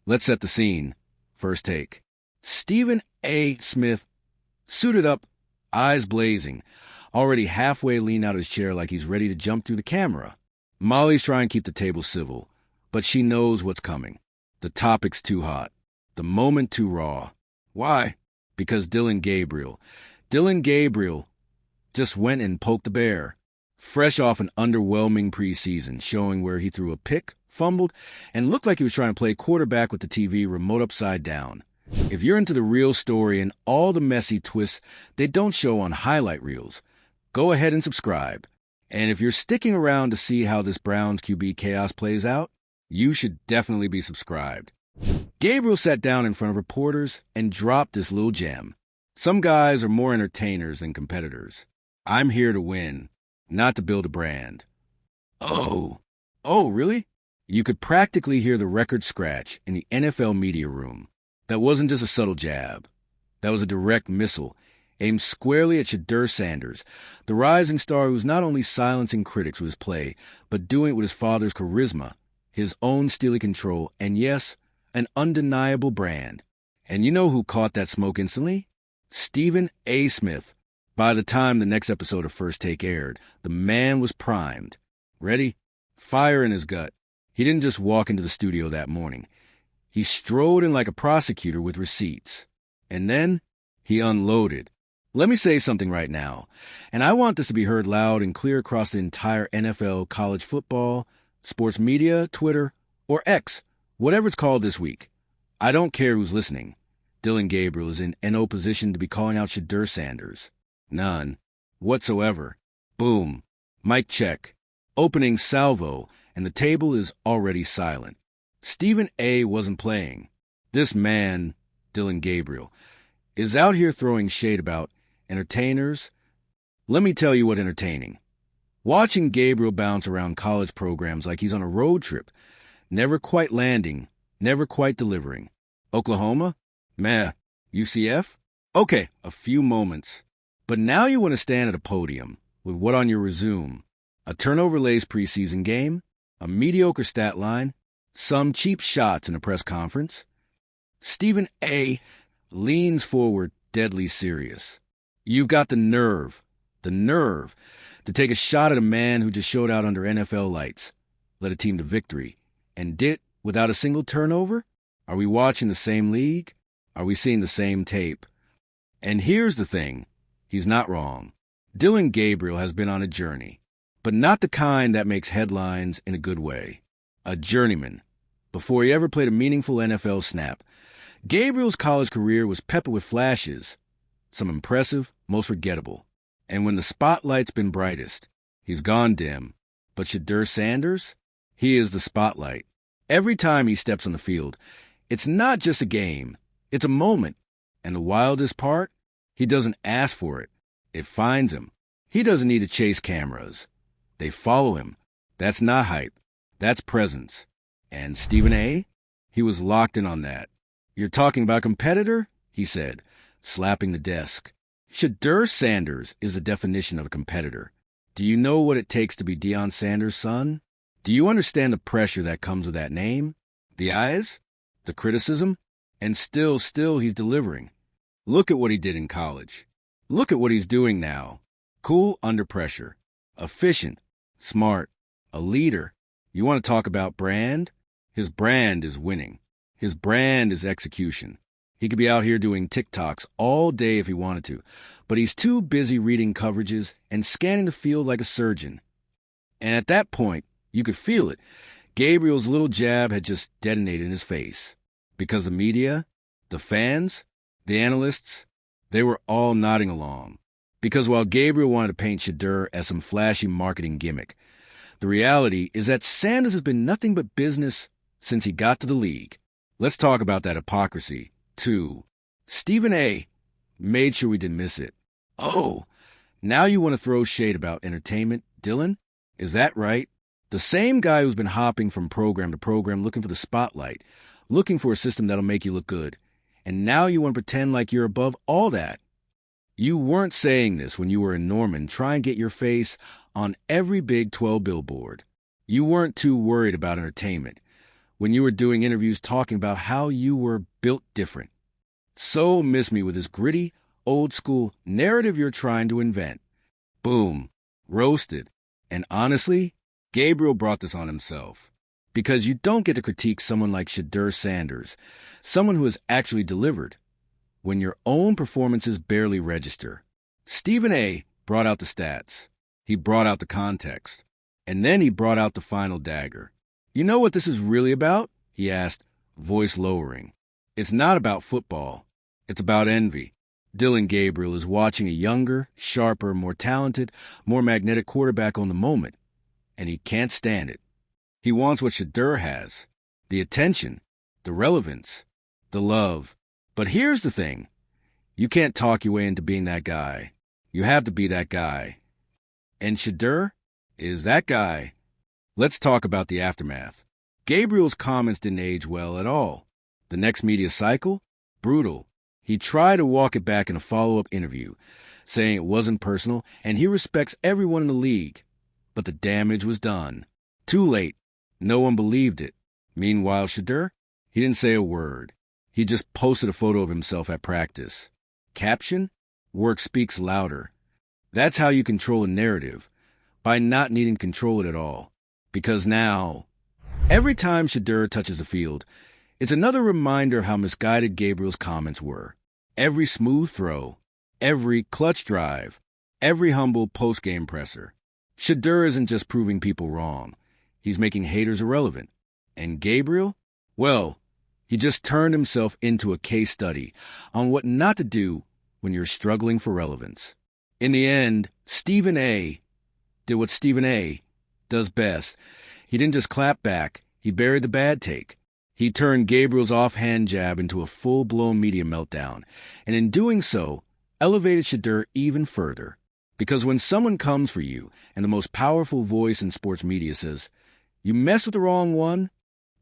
Let's set the scene. First take. Stephen A. Smith, suited up, eyes blazing, already halfway leaned out of his chair like he's ready to jump through the camera. Molly's trying to keep the table civil, but she knows what's coming. The topic's too hot. The moment too raw. Why? Because Dillon Gabriel just went and poked the bear. Fresh off an underwhelming preseason, showing where he threw a pick, fumbled, and looked like he was trying to play quarterback with the TV remote upside down. If you're into the real story and all the messy twists they don't show on highlight reels, go ahead and subscribe. And if you're sticking around to see how this Browns QB chaos plays out, you should definitely be subscribed. Gabriel sat down in front of reporters and dropped this little gem. Some guys are more entertainers than competitors. I'm here to win, not to build a brand. Oh, really? You could practically hear the record scratch in the NFL media room. That wasn't just a subtle jab. That was a direct missile, aimed squarely at Shedeur Sanders, the rising star who's not only silencing critics with his play, but doing it with his father's charisma, his own steely control, and yes, an undeniable brand. And you know who caught that smoke instantly? Stephen A. Smith. By the time the next episode of First Take aired, the man was primed. Ready? Fire in his gut. He didn't just walk into the studio that morning. He strode in like a prosecutor with receipts. And then he unloaded. Let me say something right now, and I want this to be heard loud and clear across the entire NFL, college football, sports media, Twitter, or X, whatever it's called this week. I don't care who's listening. Dillon Gabriel is in no position to be calling out Shedeur Sanders. None. Whatsoever. Boom. Mic check. Opening salvo, and the table is already silent. Stephen A. wasn't playing. This man, Dillon Gabriel, is out here throwing shade about entertainers. Let me tell you what entertaining. Watching Gabriel bounce around college programs like he's on a road trip, never quite landing, never quite delivering. Oklahoma? Meh. UCF? Okay, a few moments. But now you want to stand at a podium with what on your resume? A turnover-laced preseason game? A mediocre stat line? Some cheap shots in a press conference? Stephen A. leans forward, deadly serious. You've got the nerve to take a shot at a man who just showed out under NFL lights, led a team to victory, and did without a single turnover? Are we watching the same league? Are we seeing the same tape? And here's the thing. He's not wrong. Dillon Gabriel has been on a journey, but not the kind that makes headlines in a good way. A journeyman. Before he ever played a meaningful NFL snap, Gabriel's college career was peppered with flashes, some impressive, most forgettable. And when the spotlight's been brightest, he's gone dim. But Shedeur Sanders? He is the spotlight. Every time he steps on the field, it's not just a game, it's a moment. And the wildest part? He doesn't ask for it. It finds him. He doesn't need to chase cameras. They follow him. That's not hype. That's presence. And Stephen A.? He was locked in on that. You're talking about competitor? He said, slapping the desk. Shedeur Sanders is the definition of a competitor. Do you know what it takes to be Deion Sanders' son? Do you understand the pressure that comes with that name? The eyes? The criticism? And still he's delivering. Look at what he did in college. Look at what he's doing now. Cool under pressure. Efficient. Smart. A leader. You want to talk about brand? His brand is winning. His brand is execution. He could be out here doing TikToks all day if he wanted to, but he's too busy reading coverages and scanning the field like a surgeon. And at that point, you could feel it. Gabriel's little jab had just detonated in his face. Because the media, the fans, the analysts, they were all nodding along. Because while Gabriel wanted to paint Shedeur as some flashy marketing gimmick, the reality is that Sanders has been nothing but business since he got to the league. Let's talk about that hypocrisy, too. Stephen A. made sure we didn't miss it. Oh, now you want to throw shade about entertainment, Dillon? Is that right? The same guy who's been hopping from program to program looking for the spotlight, looking for a system that'll make you look good. And now you want to pretend like you're above all that. You weren't saying this when you were in Norman trying to get your face on every Big 12 billboard. You weren't too worried about entertainment. when you were doing interviews talking about how you were built different. So miss me with this gritty, old-school narrative you're trying to invent. Boom. Roasted. And honestly, Gabriel brought this on himself. Because you don't get to critique someone like Shedeur Sanders, someone who has actually delivered, when your own performances barely register. Stephen A. brought out the stats. He brought out the context. And then he brought out the final dagger. You know what this is really about? He asked, voice lowering. It's not about football. It's about envy. Dillon Gabriel is watching a younger, sharper, more talented, more magnetic quarterback on the moment, and he can't stand it. He wants what Shedeur has, the attention, the relevance, the love. But here's the thing. You can't talk your way into being that guy. You have to be that guy. And Shedeur is that guy. Let's talk about the aftermath. Gabriel's comments didn't age well at all. The next media cycle? Brutal. He tried to walk it back in a follow-up interview, saying it wasn't personal and he respects everyone in the league. But the damage was done. Too late. No one believed it. Meanwhile, Shedeur, he didn't say a word. He just posted a photo of himself at practice. Caption? Work speaks louder. That's how you control a narrative, by not needing to control it at all. Because now, every time Shedeur touches a field, it's another reminder of how misguided Gabriel's comments were. Every smooth throw, every clutch drive, every humble post-game presser. Shedeur isn't just proving people wrong. He's making haters irrelevant. And Gabriel? Well, he just turned himself into a case study on what not to do when you're struggling for relevance. In the end, Stephen A. did what Stephen A. does best. He didn't just clap back. He buried the bad take. He turned Gabriel's offhand jab into a full-blown media meltdown, and in doing so, elevated Shedeur even further. Because when someone comes for you, and the most powerful voice in sports media says, "You mess with the wrong one,"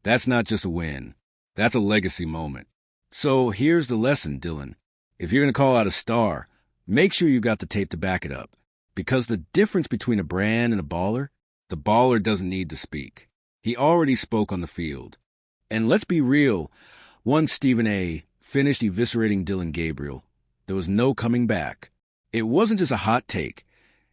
that's not just a win. That's a legacy moment. So here's the lesson, Dillon. If you're going to call out a star, make sure you got the tape to back it up. Because the difference between a brand and the baller doesn't need to speak. He already spoke on the field. And let's be real, once Stephen A. finished eviscerating Dillon Gabriel, there was no coming back. It wasn't just a hot take.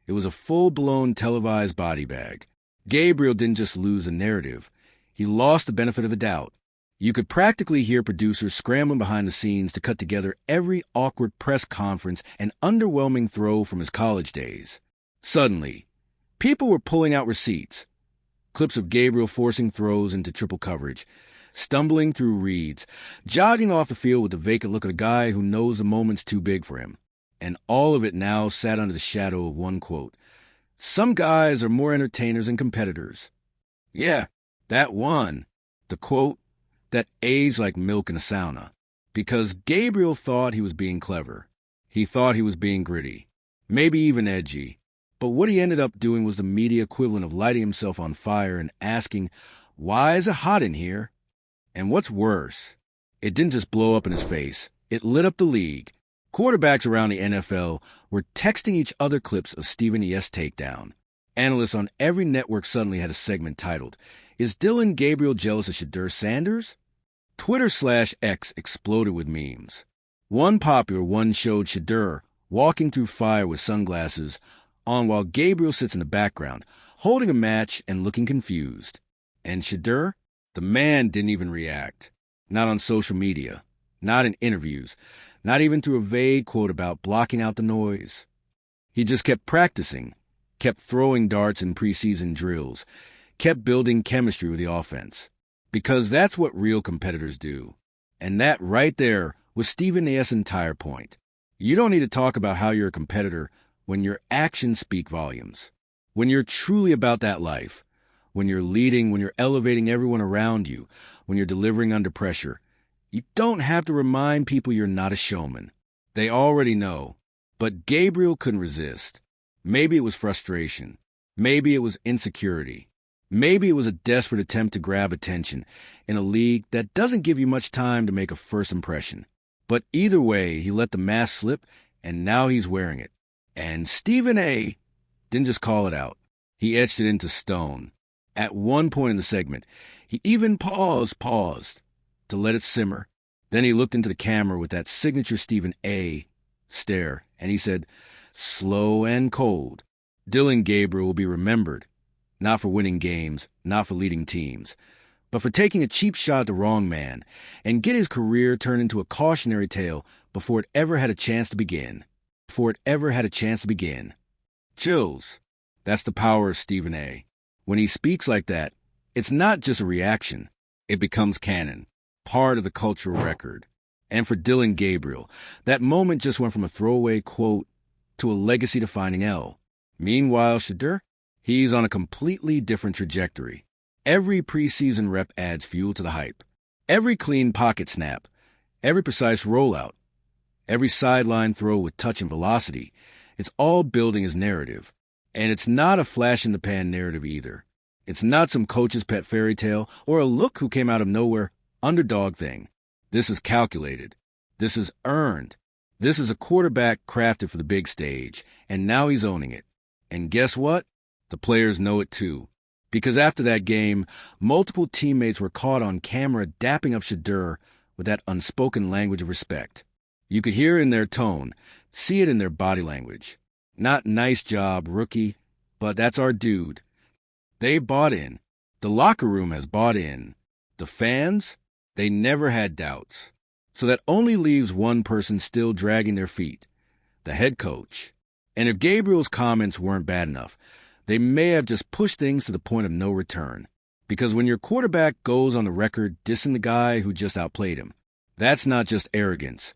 It was a full-blown televised body bag. Gabriel didn't just lose a narrative. He lost the benefit of the doubt. You could practically hear producers scrambling behind the scenes to cut together every awkward press conference and underwhelming throw from his college days. Suddenly, people were pulling out receipts. Clips of Gabriel forcing throws into triple coverage, stumbling through reads, jogging off the field with the vacant look of a guy who knows the moment's too big for him. And all of it now sat under the shadow of one quote. Some guys are more entertainers than competitors. Yeah, that one. The quote that aged like milk in a sauna. Because Gabriel thought he was being clever. He thought he was being gritty. Maybe even edgy. But what he ended up doing was the media equivalent of lighting himself on fire and asking, "Why is it hot in here?" And what's worse, it didn't just blow up in his face. It lit up the league. Quarterbacks around the NFL were texting each other clips of Stephen A.'s takedown. Analysts on every network suddenly had a segment titled, "Is Dillon Gabriel jealous of Shedeur Sanders?" Twitter/X exploded with memes. One popular one showed Shedeur walking through fire with sunglasses on while Gabriel sits in the background, holding a match and looking confused. And Shedeur? The man didn't even react. Not on social media. Not in interviews. Not even through a vague quote about blocking out the noise. He just kept practicing, kept throwing darts in preseason drills, kept building chemistry with the offense. Because that's what real competitors do. And that right there was Stephen A.'s entire point. You don't need to talk about how you're a competitor when your actions speak volumes. When you're truly about that life. When you're leading, when you're elevating everyone around you, when you're delivering under pressure. You don't have to remind people you're not a showman. They already know. But Gabriel couldn't resist. Maybe it was frustration. Maybe it was insecurity. Maybe it was a desperate attempt to grab attention in a league that doesn't give you much time to make a first impression. But either way, he let the mask slip, and now he's wearing it. And Stephen A. didn't just call it out. He etched it into stone. At one point in the segment, he even paused to let it simmer. Then he looked into the camera with that signature Stephen A. stare, and he said, "Slow and cold. Dillon Gabriel will be remembered, not for winning games, not for leading teams, but for taking a cheap shot at the wrong man and get his career turned into a cautionary tale before it ever had a chance to begin. Chills. That's the power of Stephen A. When he speaks like that, it's not just a reaction. It becomes canon, part of the cultural record. And for Dillon Gabriel, that moment just went from a throwaway quote to a legacy-defining L. Meanwhile, Shedeur, he's on a completely different trajectory. Every preseason rep adds fuel to the hype. Every clean pocket snap, every precise rollout, every sideline throw with touch and velocity, it's all building his narrative. And it's not a flash-in-the-pan narrative either. It's not some coach's pet fairy tale or a look who came out of nowhere underdog thing. This is calculated. This is earned. This is a quarterback crafted for the big stage, and now he's owning it. And guess what? The players know it too. Because after that game, multiple teammates were caught on camera dapping up Shedeur with that unspoken language of respect. You could hear it in their tone, see it in their body language. Not nice job, rookie, but that's our dude. They bought in. The locker room has bought in. The fans, they never had doubts. So that only leaves one person still dragging their feet, the head coach. And if Gabriel's comments weren't bad enough, they may have just pushed things to the point of no return. Because when your quarterback goes on the record dissing the guy who just outplayed him, that's not just arrogance.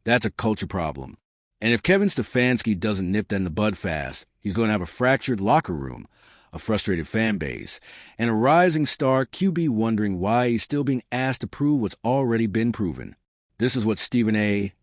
That's a culture problem. And if Kevin Stefanski doesn't nip that in the bud fast, he's going to have a fractured locker room, a frustrated fan base, and a rising star QB wondering why he's still being asked to prove what's already been proven. This is what Stephen A.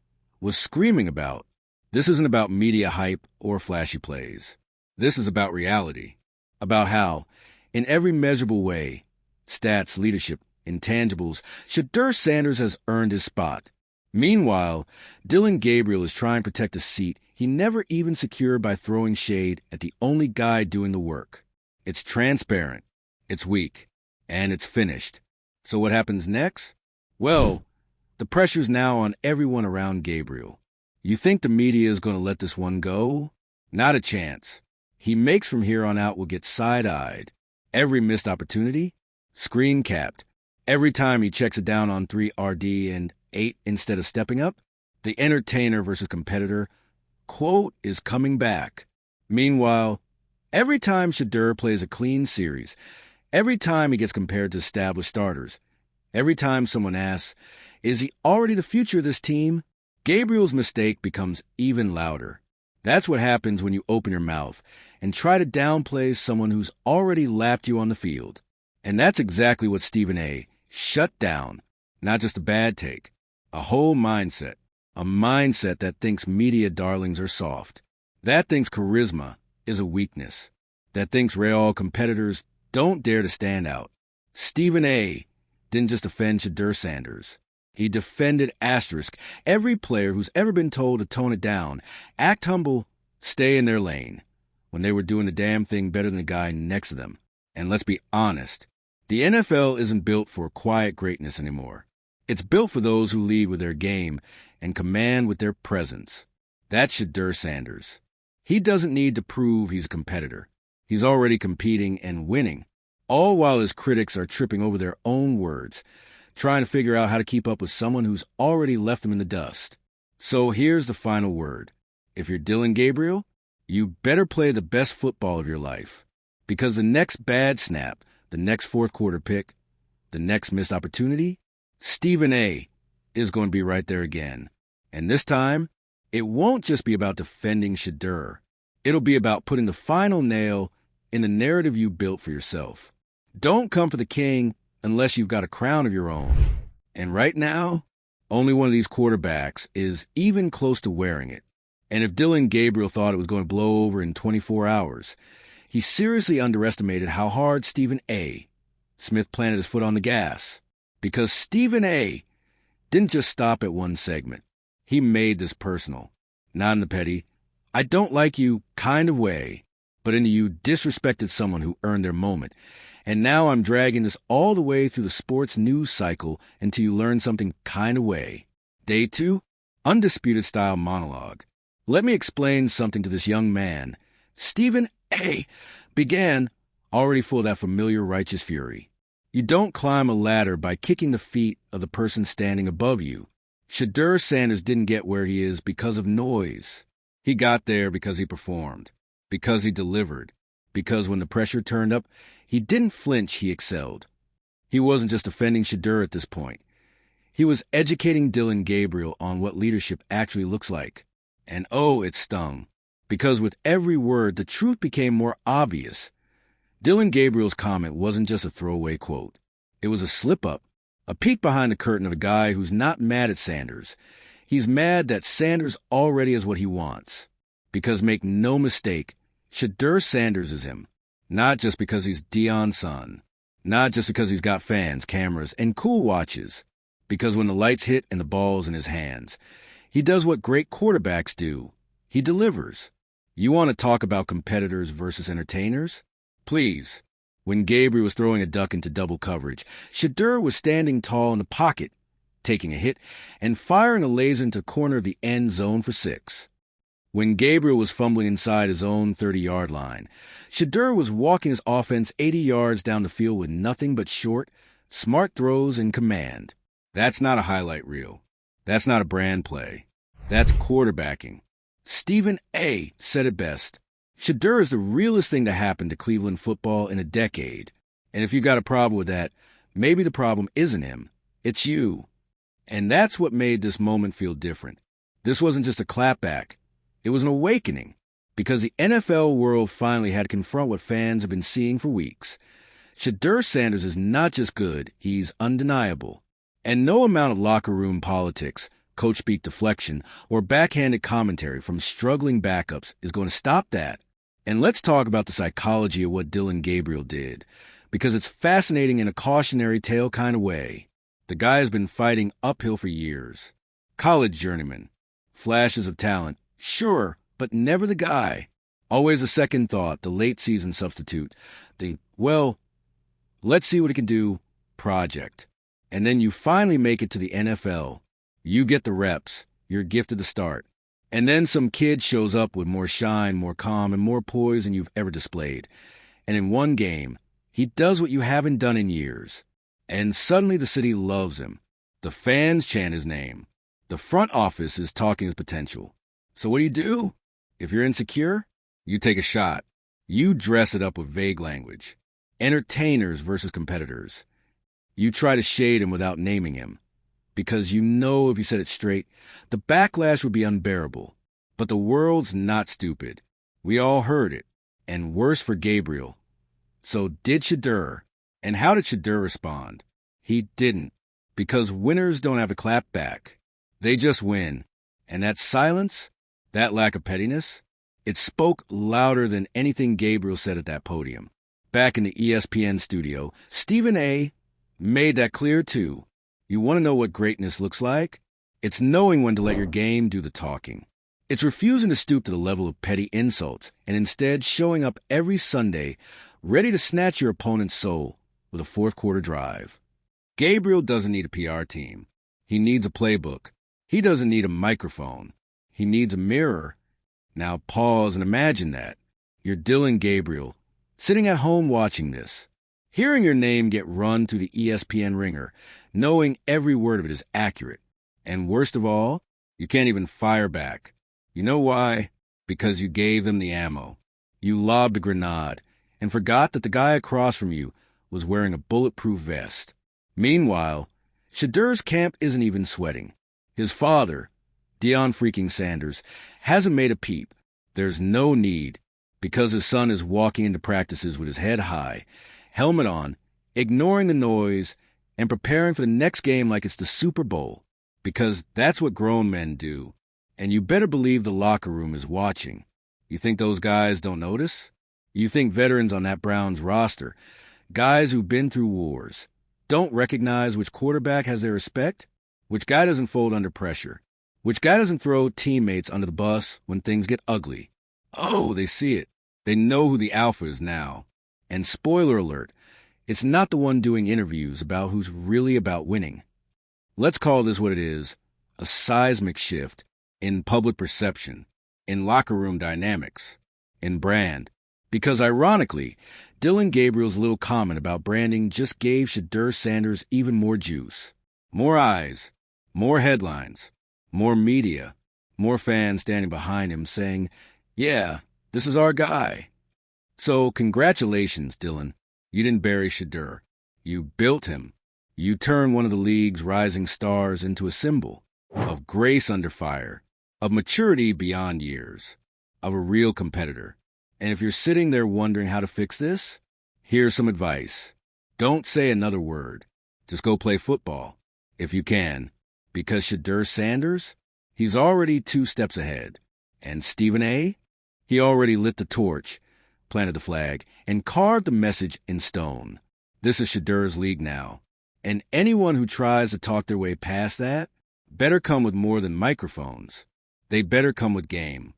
was screaming about. This isn't about media hype or flashy plays. This is about reality. About how, in every measurable way, stats, leadership, intangibles, Shedeur Sanders has earned his spot. Meanwhile, Dillon Gabriel is trying to protect a seat he never even secured by throwing shade at the only guy doing the work. It's transparent, it's weak, and it's finished. So what happens next? Well, the pressure's now on everyone around Gabriel. You think the media is going to let this one go? Not a chance. He makes from here on out will get side-eyed. Every missed opportunity, screen-capped. Every time he checks it down on 3 RD and 8 instead of stepping up, the entertainer versus competitor quote is coming back. Meanwhile, every time Shedeur plays a clean series, every time he gets compared to established starters, every time someone asks, is he already the future of this team? Gabriel's mistake becomes even louder. That's what happens when you open your mouth and try to downplay someone who's already lapped you on the field. And that's exactly what Stephen A. shut down. Not just a bad take, a whole mindset. A mindset that thinks media darlings are soft. That thinks charisma is a weakness. That thinks Real competitors don't dare to stand out. Stephen A. didn't just defend Shedeur Sanders. He defended every player who's ever been told to tone it down, act humble, stay in their lane, when they were doing the damn thing better than the guy next to them. And let's be honest, the NFL isn't built for quiet greatness anymore. It's built for those who lead with their game and command with their presence. That's Shedeur Sanders. He doesn't need to prove he's a competitor. He's already competing and winning, all while his critics are tripping over their own words, trying to figure out how to keep up with someone who's already left them in the dust. So here's the final word. If you're Dillon Gabriel, you better play the best football of your life. Because the next bad snap, the next fourth quarter pick, the next missed opportunity, Stephen A. is going to be right there again. And this time, it won't just be about defending Shedeur. It'll be about putting the final nail in the narrative you built for yourself. Don't come for the king unless you've got a crown of your own. And right now, only one of these quarterbacks is even close to wearing it. And if Dillon Gabriel thought it was going to blow over in 24 hours, he seriously underestimated how hard Stephen A. Smith planted his foot on the gas. Because Stephen A. didn't just stop at one segment. He made this personal. Not in the petty, I don't like you kind of way, but in the you disrespected someone who earned their moment And now I'm dragging this all the way through the sports news cycle until you learn something kind of way. Day 2, Undisputed Style Monologue. Let me explain something to this young man. Stephen A. began already full of that familiar righteous fury. You don't climb a ladder by kicking the feet of the person standing above you. Shedeur Sanders didn't get where he is because of noise. He got there because he performed, because he delivered, because when the pressure turned up, he didn't flinch, he excelled. He wasn't just defending Shedeur at this point. He was educating Dillon Gabriel on what leadership actually looks like. And oh, it stung. Because with every word, the truth became more obvious. Dillon Gabriel's comment wasn't just a throwaway quote. It was a slip-up, a peek behind the curtain of a guy who's not mad at Sanders. He's mad that Sanders already is what he wants. Because make no mistake, Shedeur Sanders is him. Not just because he's Deion's son. Not just because he's got fans, cameras, and cool watches. Because when the lights hit and the ball's in his hands, he does what great quarterbacks do. He delivers. You want to talk about competitors versus entertainers? Please. When Gabriel was throwing a duck into double coverage, Shedeur was standing tall in the pocket, taking a hit, and firing a laser into the corner of the end zone for 6. When Gabriel was fumbling inside his own 30-yard line, Shedeur was walking his offense 80 yards down the field with nothing but short, smart throws and command. That's not a highlight reel. That's not a brand play. That's quarterbacking. Stephen A. said it best. Shedeur is the realest thing to happen to Cleveland football in a decade. And if you got a problem with that, maybe the problem isn't him. It's you. And that's what made this moment feel different. This wasn't just a clapback. It was an awakening. Because the NFL world finally had to confront what fans have been seeing for weeks. Shedeur Sanders is not just good, he's undeniable. And no amount of locker room politics, coach speak deflection, or backhanded commentary from struggling backups is going to stop that. And let's talk about the psychology of what Dillon Gabriel did, because it's fascinating in a cautionary tale kind of way. The guy has been fighting uphill for years. College journeyman. Flashes of talent, sure, but never the guy. Always a second thought, the late season substitute. Well, let's see what he can do project. And then you finally make it to the NFL. You get the reps. You're gifted the start. And then some kid shows up with more shine, more calm, and more poise than you've ever displayed. And in one game, he does what you haven't done in years. And suddenly the city loves him. The fans chant his name. The front office is talking his potential. So what do? If you're insecure, you take a shot. You dress it up with vague language. Entertainers versus competitors. You try to shade him without naming him. Because you know if you said it straight, the backlash would be unbearable. But the world's not stupid. We all heard it. And worse for Gabriel. So did Shedeur. And how did Shedeur respond? He didn't. Because winners don't have a clap back. They just win. And that silence, that lack of pettiness, it spoke louder than anything Gabriel said at that podium. Back in the ESPN studio, Stephen A. made that clear too. You want to know what greatness looks like? It's knowing when to let your game do the talking. It's refusing to stoop to the level of petty insults and instead showing up every Sunday ready to snatch your opponent's soul with a fourth-quarter drive. Gabriel doesn't need a PR team. He needs a playbook. He doesn't need a microphone. He needs a mirror. Now pause and imagine that. You're Dillon Gabriel, sitting at home watching this. Hearing your name get run through the ESPN ringer, knowing every word of it is accurate. And worst of all, you can't even fire back. You know why? Because you gave them the ammo. You lobbed a grenade and forgot that the guy across from you was wearing a bulletproof vest. Meanwhile, Shedeur's camp isn't even sweating. His father, Deion freaking Sanders, hasn't made a peep. There's no need, because his son is walking into practices with his head high, helmet on, ignoring the noise, and preparing for the next game like it's the Super Bowl, because that's what grown men do. And you better believe the locker room is watching. You think those guys don't notice? You think veterans on that Browns roster, guys who've been through wars, don't recognize which quarterback has their respect? Which guy doesn't fold under pressure? Which guy doesn't throw teammates under the bus when things get ugly? Oh, they see it. They know who the alpha is now. And spoiler alert, It's not the one doing interviews about who's really about winning. Let's call this what it is, a seismic shift in public perception, in locker room dynamics, in brand. Because ironically, Dillon Gabriel's little comment about branding just gave Shedeur Sanders even more juice. More eyes, more headlines, more media, more fans standing behind him saying, yeah, this is our guy. So congratulations, Dillon. You didn't bury Shedeur. You built him. You turned one of the league's rising stars into a symbol of grace under fire, of maturity beyond years, of a real competitor. And if you're sitting there wondering how to fix this, here's some advice. Don't say another word. Just go play football, if you can, because Shedeur Sanders, he's already 2 steps ahead. And Stephen A., he already lit the torch, planted the flag, and carved the message in stone. This is Shedeur's league now. And anyone who tries to talk their way past that better come with more than microphones. They better come with game.